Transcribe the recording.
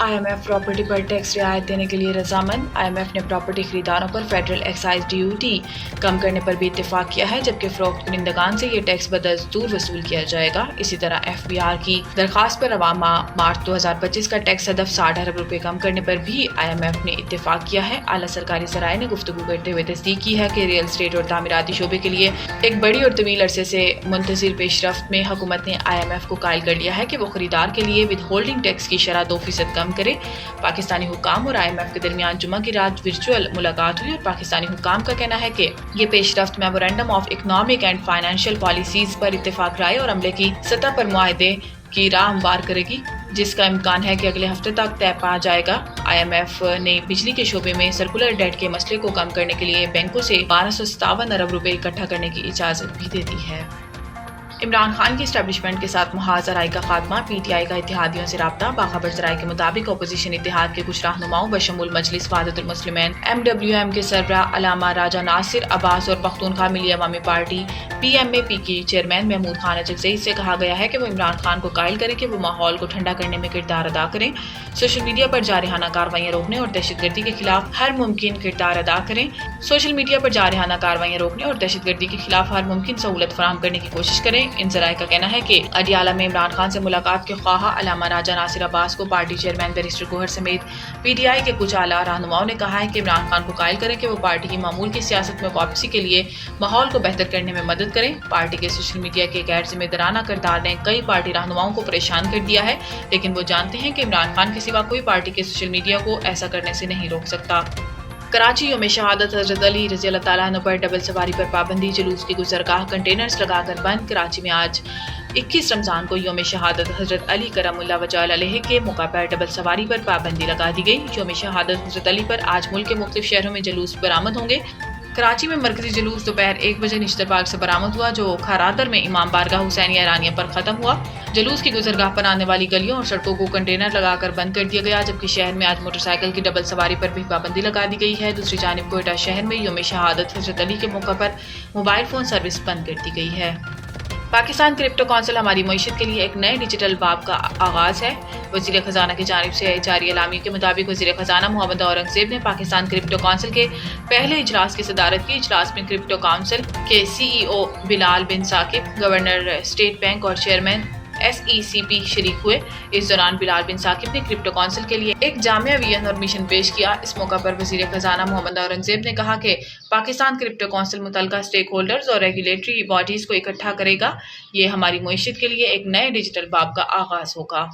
IMF property पर tax रियायत देने के लिए रजामंद। IMF ने प्रॉपर्टी खरीदारों पर फेडरल एक्साइज ड्यूटी कम करने पर भी इत्तेफाक किया है, जबकि फरोख्त कुनिंदगान से ये टैक्स बदस्तूर वसूल किया जाएगा। इसी तरह FBR की दरखास्त पर रवा माह मार्च 2025 का टैक्स हदफ 60 अरब रुपए कम करने पर भी IMF ने इत्तेफाक किया है। आला सरकारी सराय ने गुफ्तगू करते हुए तस्दीक की है कि रियल स्टेट और तामीराती शोबे के लिए एक बड़ी और तवील अरसे से मुंतज़िर पेशरफ्त में हुकूमत ने IMF को कायल कर लिया है कि वो खरीदार के लिए विद होल्डिंग टैक्स की शरह 2% कम करे। पाकिस्तानी हुक्काम और IMF के दरमियान जुमा की रात वर्चुअल मुलाकात हुई और पाकिस्तानी हुक्काम का कहना है कि ये पेशरफ्त memorandum of economic and financial policies पर इत्तेफाक राय और अमले की सतह पर मुआहदे की राह हमवार करेगी, जिसका इम्कान है कि अगले हफ्ते तक तय पा जाएगा। IMF ने बिजली के शोबे में सर्कुलर डेट के मसले को कम करने के लिए बैंकों से 1257 अरब रुपए इकट्ठा करने की इजाज़त भी दे दी है। इमरान खान की इस्टेब्लिशमेंट के साथ मुहाज ज़राई का खात्मा, PTI का इत्तेहादियों से राब्ता। बाखबर ज़राई के मुताबिक अपोजिशन इत्तेहाद के कुछ रहनुमाओं बशमूल मजलिस वहदतुल मुस्लिमीन MWM के सरबराह अलामा राजा नासिर अब्बास और पख्तूनख्वा मिली अवामी पार्टी PMAP की चेयरमैन महमूद खान अजगज़ई से कहा गया है कि वो इमरान खान को कायल करें कि वो माहौल को ठंडा करने में किरदार अदा करें, सोशल मीडिया पर जारहाना कार्रवाइयाँ रोकने और दहशतगर्दी के खिलाफ हर मुमकिन किरदार अदा करें सोशल मीडिया पर जारहाना कार्रवाइयाँ रोकने और दहशतगर्दी के खिलाफ हर मुमकिन सहूलत फराहम करने की कोशिश करें। इन ज़राए का कहना है कि अडियाला में इमरान खान से मुलाकात के ख्वाहा अलामा राजा नासिर अब्बास को पार्टी चेयरमैन बैरिस्टर गोहर समेत PTI के कुछ आला रहनुमाओं ने कहा है कि इमरान खान को कायल करें कि वो पार्टी की मामूल की सियासत में वापसी के लिए माहौल को बेहतर करने में मदद करें। पार्टी के सोशल मीडिया के गैर जिम्मेदाराना किरदार ने कई पार्टी रहनुमाओं को परेशान कर दिया है, लेकिन वो जानते हैं कि इमरान खान के सिवा कोई पार्टी के सोशल मीडिया को ऐसा करने से नहीं रोक सकता। कराची यौम शहादत हज़रत अली रज़ी अल्लाह तआला अन्हु पर डबल सवारी पर पाबंदी, जुलूस की गुज़रगाह कंटेनर्स लगाकर बंद। कराची में आज 21 रमज़ान को यौम शहादत हज़रत अली करमुल्लाह वजह अलैहि के मौका पर डबल सवारी पर पाबंदी लगा दी गई। यौम शहादत हज़रत अली पर आज मुल्क के मुख्तलिफ शहरों में जुलूस बरामद होंगे। कराची में मरकजी जुलूस दोपहर 1 बजे निश्तर बाग से बरामद हुआ, जो खारादर में इमाम बारगाह हुसैनिया ईरानिया पर खत्म हुआ। जुलूस की गुजरगाह पर आने वाली गलियों और सड़कों को कंटेनर लगाकर बंद कर दिया गया, जबकि शहर में आज मोटरसाइकिल की डबल सवारी पर भी पाबंदी लगा दी गई है। दूसरी जानिब कोयटा शहर में यौम शहादत हज़रत अली के मौका पर मोबाइल फ़ोन सर्विस बंद कर दी गई है। पाकिस्तान क्रिप्टो काउंसिल हमारी मईशत के लिए एक नए डिजिटल बाब का आगाज़ है। वज़ीर ख़जाना की जानिब से जारी एलामी के मुताबिक वज़ीर ख़जाना मोहम्मद औरंगज़ेब ने पाकिस्तान क्रिप्टो काउंसिल के पहले इजलास की सदारत की। इजलास में क्रिप्टो काउंसिल के CEO बिलाल बिन साकिब, गवर्नर स्टेट बैंक और चेयरमैन SECP शरीक हुए। इस दौरान बिलाल बिन साकिब ने क्रिप्टो काउंसिल के लिए एक जामिया विजन और मिशन पेश किया। इस मौका पर वज़ीर ख़जाना मोहम्मद औरंगज़ेब ने कहा कि पाकिस्तान क्रिप्टो काउंसिल मुतल्लिका स्टेक होल्डर्स और रेगुलेटरी बॉडीज़ को इकट्ठा करेगा। ये हमारी मईशत के लिए एक नए डिजिटल बाब का आगाज़ होगा।